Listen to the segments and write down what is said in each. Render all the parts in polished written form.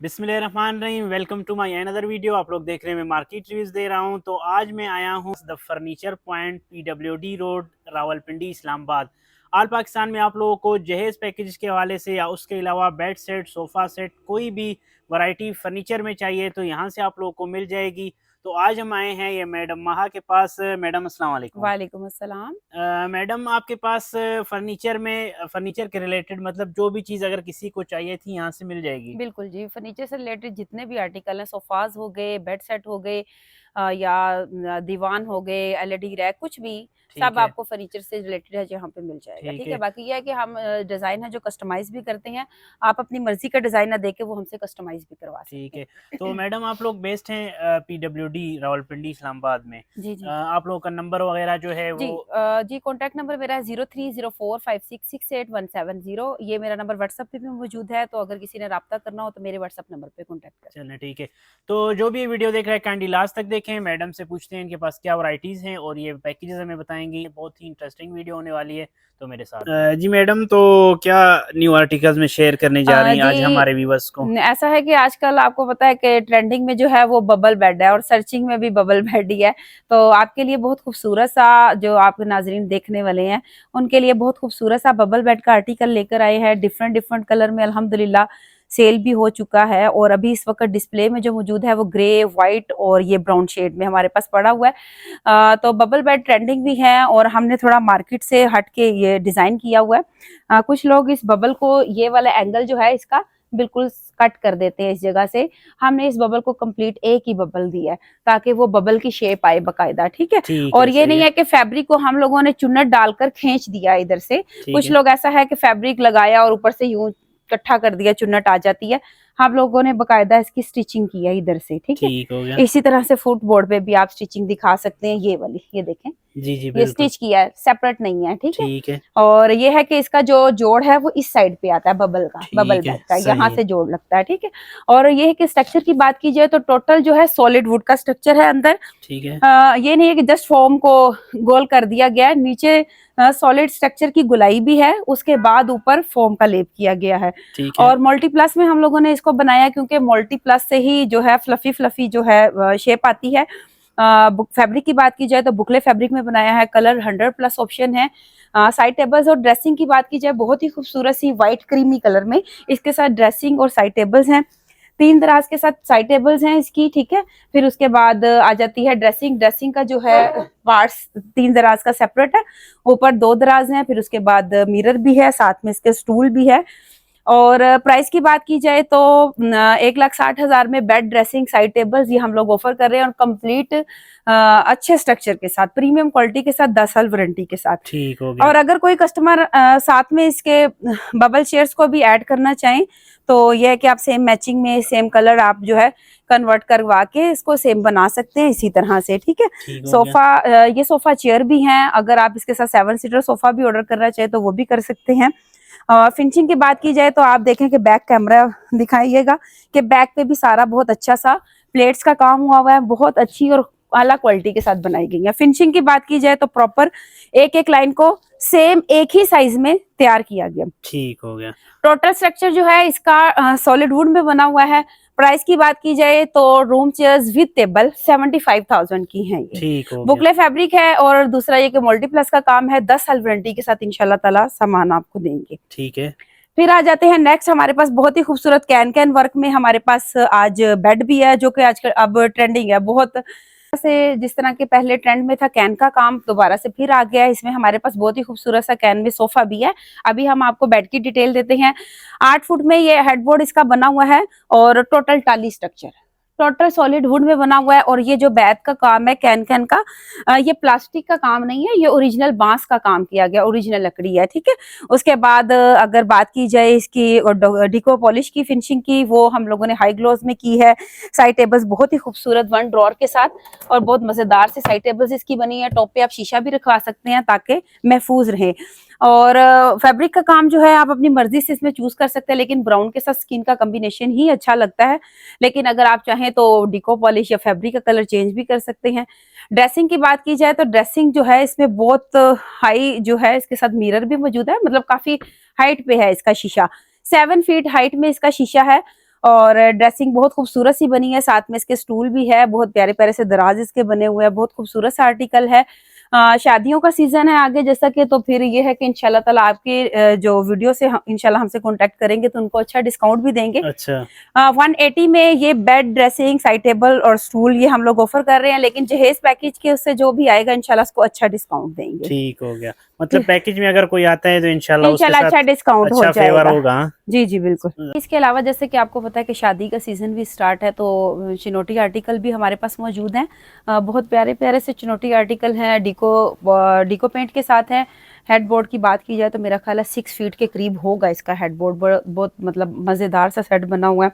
बिस्मिल्लाहिर्रहमानिर्रहीम। Welcome to my another video. आप लोग देख रहे हैं मैं मार्केट रिव्यूज़ दे रहा हूं। तो आज मैं आया हूं the furniture point, PWD road, Rawalpindi, Islamabad. All Pakistan में आप लोगों को जहेज़ पैकेज के हवाले से या उसके अलावा बेड सेट, सोफ़ा सेट, कोई भी वैरायटी फर्नीचर में चाहिए तो यहाँ से आप लोगों को मिल जाएगी। तो आज हम आए हैं ये मैडम महा के पास। मैडम अस्सलाम वालेकुम। वालेकुम अस्सलाम। मैडम आपके पास फर्नीचर में फर्नीचर के रिलेटेड मतलब जो भी चीज़ अगर किसी को चाहिए थी यहाँ से मिल जाएगी। बिल्कुल जी, फर्नीचर से रिलेटेड जितने भी आर्टिकल हैं, सोफ़ाज़ हो गए, बेड सेट हो गए या दीवान हो गए, एलईडी रैक, कुछ भी, ठीक सब है। आपको फर्नीचर से रिलेटेड है जहाँ पे मिल जाएगा, ठीक ठीक है? है। बाकी ये है कि हम डिज़ाइन है जो कस्टमाइज़ भी करते हैं। आप अपनी मर्ज़ी का डिज़ाइन ना देके वो हमसे कस्टमाइज़ भी करवा ठीक सकते है। तो हैं। मैडम आप लोग बेस्ड हैं PWD रावलपिंडी इस्लामाबाद में। जी, जी। आप लोगों का नंबर वगैरह जो है जी वो जी, कॉन्टैक्ट नंबर मेरा है 030456687170। ये मेरा नंबर व्हाट्सएप पे भी मौजूद है, तो अगर किसी ने राब्ता करना हो तो मेरे व्हाट्सएप नंबर पे कॉन्टैक्ट करें। चलें ठीक है। तो जो भी ये वीडियो देख रहे हैं काइंडली लास्ट तक देखें। मैडम से पूछते हैं इनके पास क्या वैराइटीज़ हैं और ये पैकेजेस हमें बताएंगी। बहुत ही इंटरेस्टिंग वीडियो होने वाली है, तो मेरे साथ जी मैडम, तो क्या न्यू आर्टिकल्स में शेयर करने जा रही हैं जी, आज हमारे व्यूवर्स को? ऐसा है कि आजकल आपको पता है कि ट्रेंडिंग में जो है वो बबल बेड है और सर्चिंग में भी बबल बेड ही है। तो आपके लिए बहुत खूबसूरत सा जो आप नाज़रीन देखने वाले हैं, उनके लिए बहुत खूबसूरत सा बबल बेड का आर्टिकल लेकर आए हैं। डिफरेंट डिफरेंट कलर में अल्हम्दुलिल्लाह सेल भी हो चुका है और अभी इस वक़्त डिस्प्ले में जो मौजूद है वो ग्रे, व्हाइट और ये ब्राउन शेड में हमारे पास पड़ा हुआ है। तो बबल बेड ट्रेंडिंग भी है और हमने थोड़ा मार्केट से हट के ये डिज़ाइन किया हुआ है। कुछ लोग इस बबल को, ये वाला एंगल जो है इसका बिल्कुल कट कर देते हैं इस जगह से। हमने इस बबल को कंप्लीट एक ही बबल दिया है ताकि वो बबल की शेप आए बकायदा, ठीक है? ठीक और है, ये सही नहीं है। है कि फैब्रिक को हम लोगों ने चुन्नट डालकर खींच दिया इधर से। ठीक कुछ है। लोग ऐसा है कि फैब्रिक लगाया और ऊपर से यूं इकट्ठा कर दिया, चुन्नट आ जाती है। हम लोगों ने बकायदा इसकी स्टिचिंग की है इधर से, ठीक है? ठीक हो गया। इसी तरह से फुट बोर्ड पे भी आप स्टिचिंग दिखा सकते हैं, ये वाली, ये देखें। जी जी, ये बिल्कुल। स्टिच किया है, सेपरेट नहीं है, ठीक है? ठीक है। और ये है कि इसका जो जोड़ है वो इस साइड पे आता है बबल का, बबल ठीक है, बेड का, यहाँ सही है। से जोड़ लगता है, ठीक है? और ये है कि स्ट्रक्चर की बात की जाए तो टोटल जो है सॉलिड वुड का स्ट्रक्चर है अंदर। ठीक है। ये नहीं है कि जस्ट फॉर्म को गोल कर दिया गया है, नीचे सॉलिड स्ट्रक्चर की गुलाई भी है, उसके बाद ऊपर फॉर्म का लेप किया गया है। ठीक है। और मल्टीप्लस में हम लोगों ने इसको बनाया क्योंकि मल्टीप्लस से ही जो है फ्लफी फ्लफी जो है शेप आती है। फैब्रिक की बात की जाए तो बुकले फैब्रिक में बनाया है, कलर 100+ ऑप्शन है। साइड टेबल्स और ड्रेसिंग की बात की जाए, बहुत ही खूबसूरत सी व्हाइट क्रीमी कलर में इसके साथ ड्रेसिंग और साइड टेबल्स हैं। 3 दराज के साथ साइड टेबल्स हैं इसकी, ठीक है? फिर उसके बाद आ जाती है ड्रेसिंग। ड्रेसिंग का जो है पार्ट्स 3 दराज का सेपरेट है, ऊपर 2 दराज हैं। फिर उसके बाद मिरर भी है, साथ में इसके स्टूल भी है। और प्राइस की बात की जाए तो 1,60,000 में बेड, ड्रेसिंग, साइड टेबल्स ये हम लोग ऑफर कर रहे हैं और कंप्लीट अच्छे स्ट्रक्चर के साथ, प्रीमियम क्वालिटी के साथ, 10 साल वारंटी के साथ। ठीक हो गया। और अगर कोई कस्टमर साथ में इसके बबल शेयर्स को भी ऐड करना चाहें तो यह है कि आप सेम मैचिंग में सेम कलर आप जो है कन्वर्ट करवा के इसको सेम बना सकते हैं इसी तरह से, ठीक है? ठीक हो गया। सोफा, ये सोफा चेयर भी हैं, अगर आप इसके साथ 7 सीटर सोफा भी ऑर्डर करना चाहे तो वो भी कर सकते हैं। फिनिशिंग की बात की जाए तो आप देखें कि बैक कैमरा दिखाइएगा कि बैक पे भी सारा बहुत अच्छा सा प्लेट्स का काम हुआ हुआ है, बहुत अच्छी और आला क्वालिटी के साथ बनाई गई है। फिनिशिंग की बात की जाए तो प्रॉपर एक एक लाइन को सेम एक ही साइज में तैयार किया गया। ठीक हो गया। टोटल स्ट्रक्चर जो है इसका सॉलिड वुड में बना हुआ है। प्राइस की बात की जाए तो रूम चेयर्स विद टेबल 75,000 की हैं ये। ठीक हो गया। बुकले फैब्रिक है और दूसरा ये कि मल्टीप्लस का काम है, 10 साल वारंटी के साथ इंशाल्लाह ताला सामान आपको देंगे। ठीक है। फिर आ जाते हैं नेक्स्ट, हमारे पास बहुत ही खूबसूरत कैन कैन वर्क में हमारे पास आज बेड भी है जो कि आजकल अब ट्रेंडिंग है बहुत से। जिस तरह के पहले ट्रेंड में था कैन का काम, दोबारा से फिर आ गया है। इसमें हमारे पास बहुत ही खूबसूरत सा कैन में सोफा भी है। अभी हम आपको बेड की डिटेल देते हैं। 8 फुट में ये हेडबोर्ड इसका बना हुआ है और टोटल टाली स्ट्रक्चर, टोटल सॉलिड वुड में बना हुआ है। और ये जो बैत का काम है कैन कैन का, ये प्लास्टिक का काम नहीं है, ये ओरिजिनल बांस का काम किया गया, ओरिजिनल लकड़ी है, ठीक है? उसके बाद अगर बात की जाए इसकी डिको पॉलिश की, फिनिशिंग की, वो हम लोगों ने हाई ग्लोज में की है। साइड टेबल्स बहुत ही खूबसूरत 1 ड्रॉर के साथ और बहुत मजेदार से साइड टेबल्स इसकी बनी है। टॉप पे आप शीशा भी रखवा सकते हैं ताकि महफूज रहे। और फैब्रिक का काम जो है आप अपनी मर्जी से इसमें चूज कर सकते हैं, लेकिन ब्राउन के साथ स्किन का कॉम्बिनेशन ही अच्छा लगता है। लेकिन अगर आप चाहें तो डिको पॉलिश या फैब्रिक का कलर चेंज भी कर सकते हैं। ड्रेसिंग की बात की जाए तो ड्रेसिंग जो है इसमें बहुत हाई जो है, इसके साथ मिरर भी मौजूद है, मतलब काफी हाइट पे है इसका शीशा, 7 फीट हाइट में इसका शीशा है। और ड्रेसिंग बहुत खूबसूरत सी बनी है, साथ में इसके स्टूल भी है, बहुत प्यारे प्यारे से दराज इसके बने हुए हैं, बहुत खूबसूरत सा आर्टिकल है। शादियों का सीजन है आगे जैसा कि, तो फिर ये है कि इंशाल्लाह ताला आपके जो वीडियो से इंशाल्लाह हमसे कांटेक्ट करेंगे तो उनको अच्छा डिस्काउंट भी देंगे। अच्छा 180 में ये बेड, ड्रेसिंग, साइड टेबल और स्टूल ये हम लोग ऑफर कर रहे हैं, लेकिन जहेज पैकेज के उससे जो भी आएगा इंशाल्लाह उसको अच्छा डिस्काउंट देंगे। ठीक हो गया, मतलब पैकेज में अगर कोई आता है तो इंशाल्लाह उसके साथ अच्छा डिस्काउंट हो अच्छा फेवर जाएगा। होगा। जी जी बिल्कुल। इसके अलावा जैसे कि आपको पता है कि शादी का सीजन भी स्टार्ट है, तो चिनोटी आर्टिकल भी हमारे पास मौजूद हैं। बहुत प्यारे प्यारे से चिनोटी आर्टिकल हैं, डीको पेंट के साथ है। हेडबोर्ड की बात की जाए तो मेरा ख्याल है 6 फीट के करीब होगा इसका हेडबोर्ड, बहुत मतलब मज़ेदार सा सेट बना हुआ है।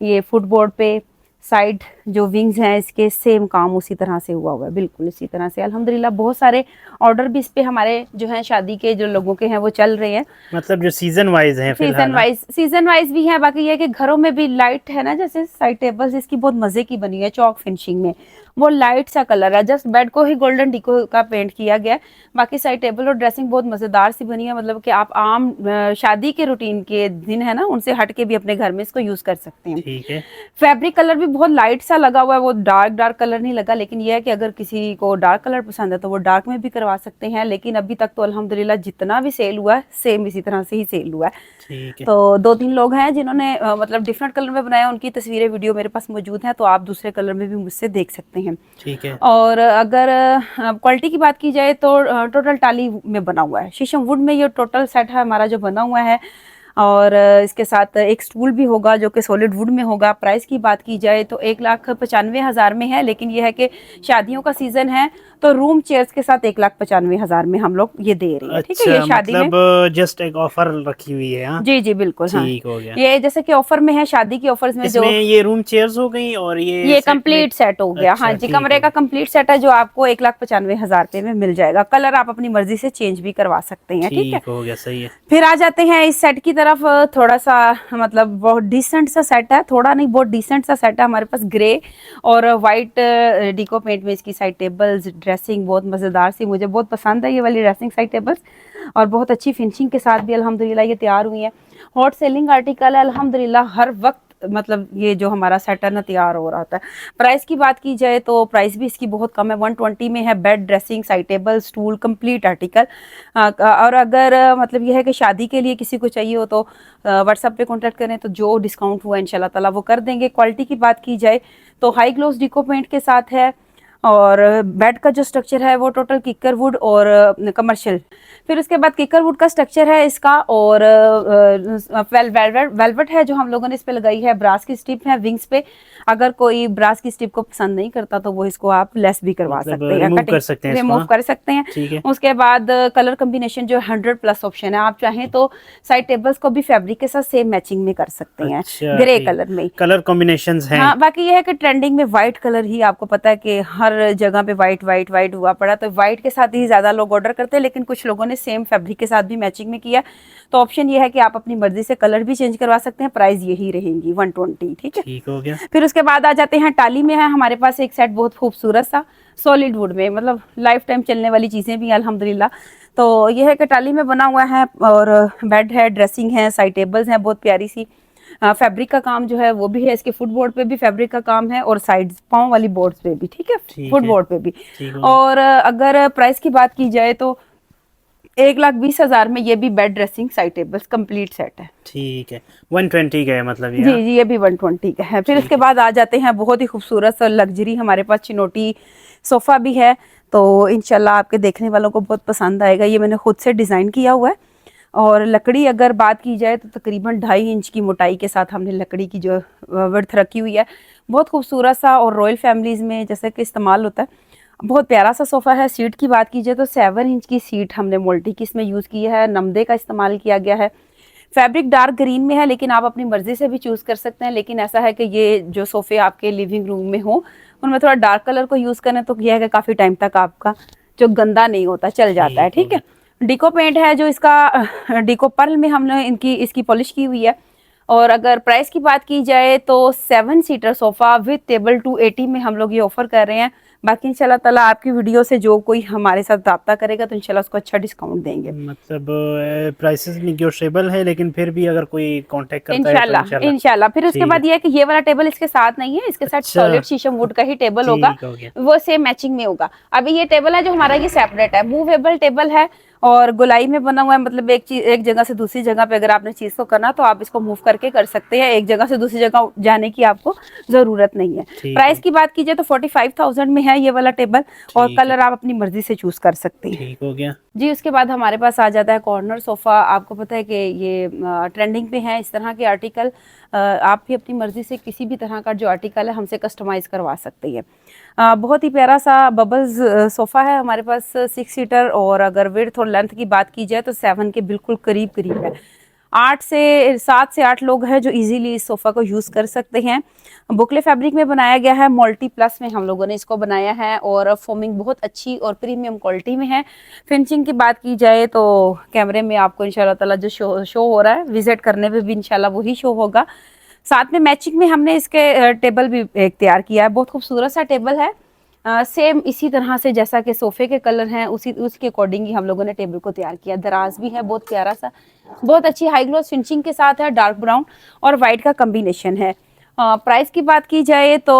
ये फुटबोर्ड पे साइड जो विंग्स हैं इसके सेम काम उसी तरह से हुआ हुआ है, बिल्कुल इसी तरह से। अल्हम्दुलिल्लाह बहुत सारे ऑर्डर भी इस पे हमारे जो हैं शादी के जो लोगों के हैं वो चल रहे हैं, मतलब जो सीजन वाइज है फिलहाल। सीजन वाइज भी है। बाकी ये है कि घरों में भी लाइट है ना, जैसे साइड टेबल्स इसकी बहुत मजे की बनी है, चौक फिनिशिंग में, वो लाइट सा कलर है, जस्ट बेड को ही गोल्डन डिको का पेंट किया गया है। बाकी साइड टेबल और ड्रेसिंग बहुत मजेदार सी बनी है, मतलब कि आप आम शादी के रूटीन के दिन है ना उनसे हट के भी अपने घर में इसको यूज कर सकते हैं। ठीक है। फैब्रिक कलर भी बहुत लाइट सा लगा हुआ है, वो डार्क कलर नहीं लगा, लेकिन यह है कि अगर किसी को डार्क कलर पसंद है तो वो डार्क में भी करवा सकते हैं। लेकिन अभी तक तो अल्हम्दुलिल्लाह जितना भी सेल हुआ है सेम इसी तरह से ही सेल हुआ है। ठीक है। तो 2-3 लोग हैं जिन्होंने मतलब डिफरेंट कलर में बनाया, उनकी तस्वीरें वीडियो मेरे पास मौजूद हैं, तो आप दूसरे कलर में भी मुझसे देख सकते हैं। ठीक है। और अगर क्वालिटी की बात की जाए तो टोटल टाली में बना हुआ है, शीशम वुड में ये टोटल सेट है हमारा जो बना हुआ है। और इसके साथ एक स्टूल भी होगा जो कि सॉलिड वुड में होगा। प्राइस की बात की जाए तो 1,95,000 में है, लेकिन यह है कि शादियों का सीजन है तो रूम चेयर्स के साथ 1,95,000 में हम लोग ये दे रहे हैं। ठीक है, ये शादी में मतलब जस्ट एक ऑफर रखी हुई है। हाँ जी जी बिल्कुल। हाँ ठीक हो गया। ये जैसे कि ऑफर में है, शादी की ऑफर्स में जो ये रूम चेयर्स हो गई और ये कंप्लीट सेट हो गया। हाँ जी, कमरे का कंप्लीट सेट है जो आपको 1,95,000 रुपए में मिल जाएगा। कलर आप अपनी मर्जी से चेंज भी करवा सकते हैं। ठीक है, हो गया, सही है। फिर आ जाते हैं इस सेट की तरफ। थोड़ा सा मतलब बहुत डिसेंट सा सेट है, थोड़ा नहीं बहुत डिसेंट सा सेट है हमारे पास। ग्रे और वाइट डिको पेंट में इसकी साइड टेबल्स, ड्रेसिंग बहुत मजेदार सी, मुझे बहुत पसंद है ये वाली ड्रेसिंग साइड टेबल्स, और बहुत अच्छी फिनिशिंग के साथ भी अल्हम्दुलिल्लाह ये तैयार हुई है। हॉट सेलिंग आर्टिकल है अल्हम्दुलिल्लाह, हर वक्त मतलब ये जो हमारा सेट है ना तैयार हो रहा होता है। प्राइस की बात की जाए तो प्राइस भी इसकी बहुत कम है, 120 में है। Bed, dressing, side table, stool, complete article. और अगर मतलब यह है कि शादी के लिए किसी को चाहिए हो तो व्हाट्सएप पे कांटेक्ट करें तो जो डिस्काउंट हुआ इंशाल्लाह ताला वो कर देंगे। क्वालिटी की बात की जाए तो हाई ग्लोस डिको पेंट के साथ है, और बेड का जो स्ट्रक्चर है वो टोटल किकर वुड और कमर्शियल। फिर उसके बाद किकर वुड का स्ट्रक्चर है इसका, और वेलवेट है जो हम लोगों ने इस पे लगाई है। ब्रास की स्ट्रिप है विंग्स पे, अगर कोई ब्रास की स्ट्रिप को पसंद नहीं करता तो वो इसको आप लेस भी करवा सकते हैं, रिमूव कर सकते हैं, रिमूव कर सकते हैं। ठीक है। उसके बाद कलर कॉम्बिनेशन जो 100+ ऑप्शन है, आप चाहें तो साइड टेबल्स को भी फैब्रिक के साथ सेम मैचिंग में कर सकते हैं। अच्छा, ग्रे कलर में कलर कॉम्बिनेशंस हैं। हाँ, बाकी ये है कि ट्रेंडिंग में व्हाइट कलर ही, आपको पता है कि हर जगह पे व्हाइट व्हाइट व्हाइट हुआ पड़ा, तो व्हाइट के साथ ही ज्यादा लोग ऑर्डर करते हैं, लेकिन कुछ लोगों ने सेम फैब्रिक के साथ भी मैचिंग में किया। तो ऑप्शन ये है कि आप अपनी मर्जी से कलर भी चेंज करवा सकते हैं, प्राइस यही रहेंगी 120। ठीक है, ठीक हो गया। फिर उसके बाद आ जाते हैं टाली में है हमारे पास एक सेट बहुत खूबसूरत सा सॉलिड वुड में, मतलब लाइफ टाइम चलने वाली चीजें भी अल्हम्दुलिल्लाह। तो ये है कि टाली में बना हुआ है, और बेड है, ड्रेसिंग है, साइड टेबल्स हैं बहुत प्यारी सी। फैब्रिक का काम जो है वो भी है, इसके फुटबोर्ड पे भी फैब्रिक का काम है, और साइड पाँव वाली बोर्ड्स पे भी। ठीक है, फुटबोर्ड पे भी। और अगर प्राइस की बात की जाए तो 1,20,000 में ये भी bed, dressing, side tables complete set है। ठीक है, 120 का है मतलब ये। जी जी, ये भी 120 का है। फिर उसके बाद आ जाते हैं बहुत ही खूबसूरत सा लग्जरी, हमारे पास चिनोटी सोफा भी है, तो इंशाल्लाह आपके देखने वालों को बहुत पसंद आएगा। ये मैंने खुद से डिज़ाइन किया हुआ है, और लकड़ी अगर बात की जाए तो तकरीबन 2.5 इंच की मोटाई के साथ हमने लकड़ी की जो वर्थ रखी हुई है, बहुत खूबसूरत सा, और रॉयल फैमिलीज़ में जैसे कि इस्तेमाल होता है। बहुत प्यारा सा सोफ़ा है। सीट की बात की जाए तो 7 इंच की सीट हमने मोल्टी की इसमें यूज़ की है, नमदे का इस्तेमाल किया गया है। फैब्रिक डार्क ग्रीन में है, लेकिन आप अपनी मर्जी से भी चूज़ कर सकते हैं। लेकिन ऐसा है कि ये जो सोफ़े आपके लिविंग रूम में हो उनमें थोड़ा डार्क कलर को यूज़ करें तो यह है कि काफ़ी टाइम तक आपका जो गंदा नहीं होता, चल जाता है। ठीक है, डिको पेंट है जो इसका डिको पर्ल में हमने इसकी पॉलिश की हुई है, और अगर प्राइस की बात की जाए तो 7 सीटर सोफा विद टेबल 280 में हम लोग ये ऑफर कर रहे हैं। बाकी इंशाल्लाह ताला आपकी वीडियो से जो कोई हमारे साथ राब्ता करेगा तो इंशाल्लाह उसको अच्छा डिस्काउंट देंगे। मतलब प्राइसेस निगोशिएबल है, लेकिन फिर भी अगर कोई कांटेक्ट करता है तो इंशाल्लाह इंशाल्लाह। फिर उसके ठीक बाद ये है कि ये वाला टेबल इसके साथ नहीं है, इसके साथ अच्छा। सॉलिड शीशम वुड का ही टेबल होगा, ठीक हो गया। वो सेम मैचिंग में होगा। अभी ये टेबल है जो हमारा ये सेपरेट है, मूवेबल टेबल है और गोलाई में बना हुआ है, मतलब एक जगह से दूसरी जगह पे अगर आपने चीज को करना तो आप इसको मूव करके कर सकते हैं, एक जगह से दूसरी जगह जाने की आपको जरूरत नहीं है। ठीक प्राइस है। की बात कीजिए तो 45,000 में है ये वाला टेबल और ठीक है। कलर आप अपनी मर्जी से चूज कर सकते हैं। ठीक हो गया। जी, उसके बाद हमारे पास आ जाता है कॉर्नर सोफ़ा। आपको पता है कि ये ट्रेंडिंग पे है इस तरह के आर्टिकल। आप भी अपनी मर्ज़ी से किसी भी तरह का जो आर्टिकल है हमसे कस्टमाइज़ करवा सकते हैं। बहुत ही प्यारा सा बबल्स सोफ़ा है हमारे पास, 6 सीटर, और अगर विड्थ और लेंथ की बात की जाए तो 7 के बिल्कुल करीब करीब है। 7 से 8 लोग हैं जो इजीली इस सोफ़ा को यूज़ कर सकते हैं। बुकले फैब्रिक में बनाया गया है, मल्टी प्लस में हम लोगों ने इसको बनाया है और फोमिंग बहुत अच्छी और प्रीमियम क्वालिटी में है। फिनिशिंग की बात की जाए तो कैमरे में आपको इंशाल्लाह ताला जो शो हो रहा है, विजिट करने पे भी इंशाल्लाह वही शो होगा। साथ में मैचिंग में हमने इसके टेबल भी एक तैयार किया है, बहुत खूबसूरत सा टेबल है। सेम इसी तरह से जैसा कि सोफे के कलर हैं उसके अकॉर्डिंग ही हम लोगों ने टेबल को तैयार किया। दराज भी है बहुत प्यारा सा, बहुत अच्छी हाई ग्लोस फिनिशिंग के साथ है, डार्क ब्राउन और वाइट का कॉम्बिनेशन है। प्राइस की बात की जाए तो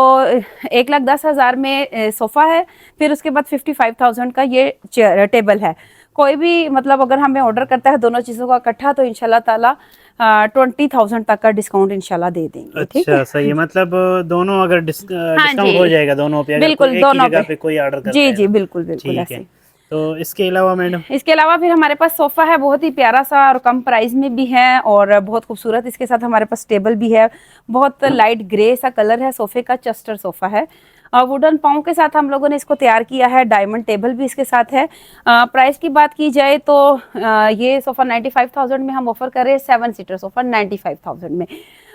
1,10,000 में सोफ़ा है, फिर उसके बाद 55,000 का ये टेबल है। कोई भी मतलब अगर हमें ऑर्डर करता है दोनों चीज़ों का इकट्ठा तो इंशाल्लाह ताला 20,000 तक का डिस्काउंट इंशाल्लाह दे देंगे। ठीक अच्छा है, सही है, मतलब दोनों अगर हाँ डिस्काउंट जी, हो जाएगा दोनों पे, अगर बिल्कुल कोई एक ही दोनों जगह पे। पे कोई ऑर्डर करता जी है जी तो। बिल्कुल बिल्कुल ठीक ऐसे। है। तो इसके अलावा मैडम? इसके अलावा फिर हमारे पास सोफ़ा है बहुत ही प्यारा सा और कम प्राइस में भी है और बहुत खूबसूरत। इसके साथ हमारे पास टेबल भी है, बहुत लाइट ग्रे सा कलर है सोफ़े का, चस्टर सोफ़ा है। वुडन पाँव के साथ हम लोगों ने इसको तैयार किया है, डायमंड टेबल भी इसके साथ है। प्राइस की बात की जाए तो ये सोफ़ा 95,000 में हम ऑफर कर रहे हैं, 7 सीटर सोफ़ा 95,000 में।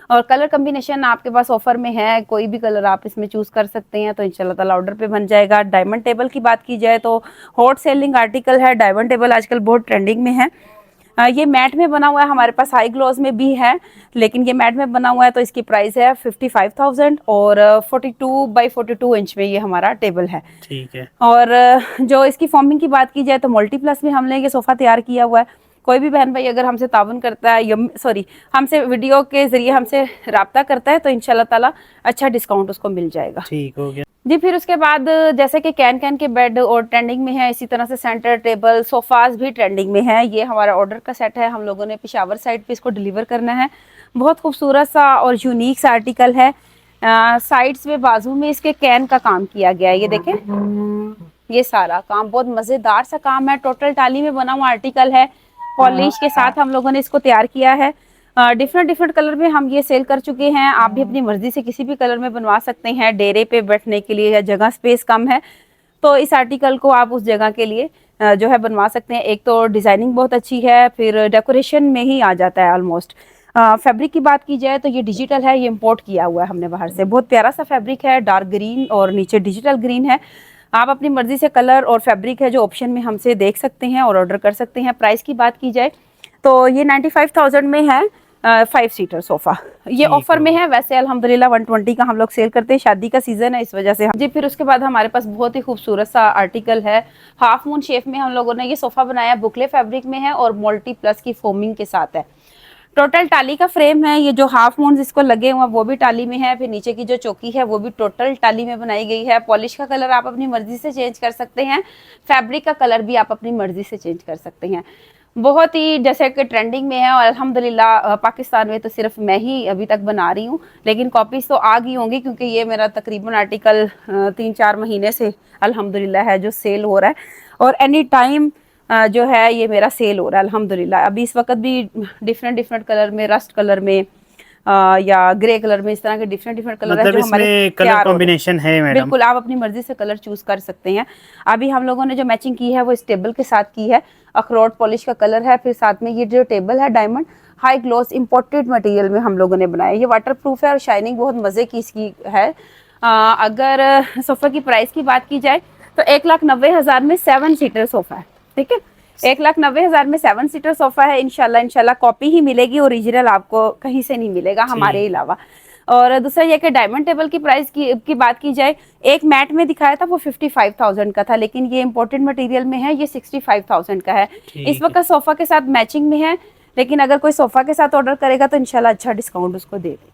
और कलर कम्बिनेशन आपके पास ऑफर में है, कोई भी कलर आप इसमें चूज कर सकते हैं तो इंशाल्लाह ताला ऑर्डर पे बन जाएगा। डायमंड टेबल की बात की जाए तो हॉट सेलिंग आर्टिकल है, डायमंड टेबल आजकल बहुत ट्रेंडिंग में है। ये मैट में बना हुआ है, हमारे पास हाई ग्लोस में भी है, लेकिन ये मैट में बना हुआ है तो इसकी प्राइस है 55,000 और 42 बाई 42 इंच में ये हमारा टेबल है। ठीक है। और जो इसकी फॉर्मिंग की बात की जाए तो मल्टी प्लस में हमने ये सोफ़ा तैयार किया हुआ है। कोई भी बहन भाई अगर हमसे तावन करता है, हमसे वीडियो के जरिए हमसे राब्ता करता है तो इंशाल्लाह ताला अच्छा डिस्काउंट उसको मिल जाएगा। ठीक हो गया जी, फिर उसके बाद जैसे कि कैन के बेड और ट्रेंडिंग में है, इसी तरह से सेंटर टेबल सोफाज भी ट्रेंडिंग में है। ये हमारा ऑर्डर का सेट है, हम लोगों ने पेशावर साइड पे इसको डिलीवर करना है। बहुत खूबसूरत सा और यूनिक सा आर्टिकल है। साइड्स में बाजू में इसके कैन का काम किया गया है, ये देखें, ये सारा काम बहुत मजेदार सा काम है। टोटल टाली में बना हुआ आर्टिकल है, पॉलिश के साथ हम लोगों ने इसको तैयार किया है। डिफरेंट कलर में हम ये सेल कर चुके हैं, आप भी अपनी मर्जी से किसी भी कलर में बनवा सकते हैं। डेरे पे बैठने के लिए या जगह स्पेस कम है तो इस आर्टिकल को आप उस जगह के लिए जो है बनवा सकते हैं। एक तो डिजाइनिंग बहुत अच्छी है, फिर डेकोरेशन में ही आ जाता है ऑलमोस्ट। फैब्रिक की बात की जाए तो ये डिजिटल है, ये इंपोर्ट किया हुआ है हमने बाहर से। बहुत प्यारा सा फैब्रिक है, डार्क ग्रीन और नीचे डिजिटल ग्रीन है। आप अपनी मर्जी से कलर और फैब्रिक है जो ऑप्शन में हमसे देख सकते हैं और ऑर्डर कर सकते हैं। प्राइस की बात की जाए तो ये 95,000 में है, 5 सीटर सोफा। ये ऑफर में है, वैसे अल्हम्दुलिल्लाह 120 का हम लोग सेल करते हैं, शादी का सीजन है इस वजह से। जी, फिर उसके बाद हमारे पास बहुत ही खूबसूरत सा आर्टिकल है, हाफ मून शेप में हम लोगों ने ये सोफा बनाया, बुकले फैब्रिक में है और मल्टी प्लस की फोमिंग के साथ है। टोटल टाली का फ्रेम है, ये जो हाफ मून इसको लगे हुए वो भी टाली में है, फिर नीचे की जो चौकी है वो भी टोटल टाली में बनाई गई है। पॉलिश का कलर आप अपनी मर्जी से चेंज कर सकते हैं, फैब्रिक का कलर भी आप अपनी मर्जी से चेंज कर सकते हैं। बहुत ही जैसे कि ट्रेंडिंग में है और अल्हम्दुलिल्लाह पाकिस्तान में तो सिर्फ मैं ही अभी तक बना रही हूँ, लेकिन कॉपीज तो आ गई होंगी क्योंकि ये मेरा तकरीबन आर्टिकल 3-4 महीने से अल्हम्दुलिल्लाह है जो सेल हो रहा है और एनी टाइम जो है ये मेरा सेल हो रहा है अल्हम्दुलिल्लाह। अभी इस वक्त भी डिफरेंट कलर में, रस्ट कलर में या ग्रे कलर में, इस तरह के डिफरेंट कलर मतलब है जो हमारे कलर कॉम्बिनेशन है मैडम? बिल्कुल, आप अपनी मर्जी से कलर चूज कर सकते हैं। अभी हम लोगों ने जो मैचिंग की है वो इस टेबल के साथ की है, अखरोट पॉलिश का कलर है, फिर साथ में ये जो टेबल है diamond high gloss imported material में हम लोगों ने बनाया। ये वाटर प्रूफ है और शाइनिंग बहुत मजे की इसकी है। अगर सोफा की प्राइस की बात की जाए तो 1,90,000 में 7 सीटर सोफा है। ठीक है, 1,90,000 में 7 सीटर सोफा है। इंशाल्लाह कॉपी ही मिलेगी, ओरिजिनल आपको कहीं से नहीं मिलेगा हमारे अलावा। और दूसरा ये कि डायमंड टेबल की प्राइस की बात की जाए, एक मैट में दिखाया था वो 55,000 का था, लेकिन ये इम्पोर्टेड मटेरियल में है, ये 65,000 का है। इस वक्त सोफा के साथ मैचिंग में है, लेकिन अगर कोई सोफा के साथ ऑर्डर करेगा तो इंशाल्लाह अच्छा डिस्काउंट उसको दे देंगे।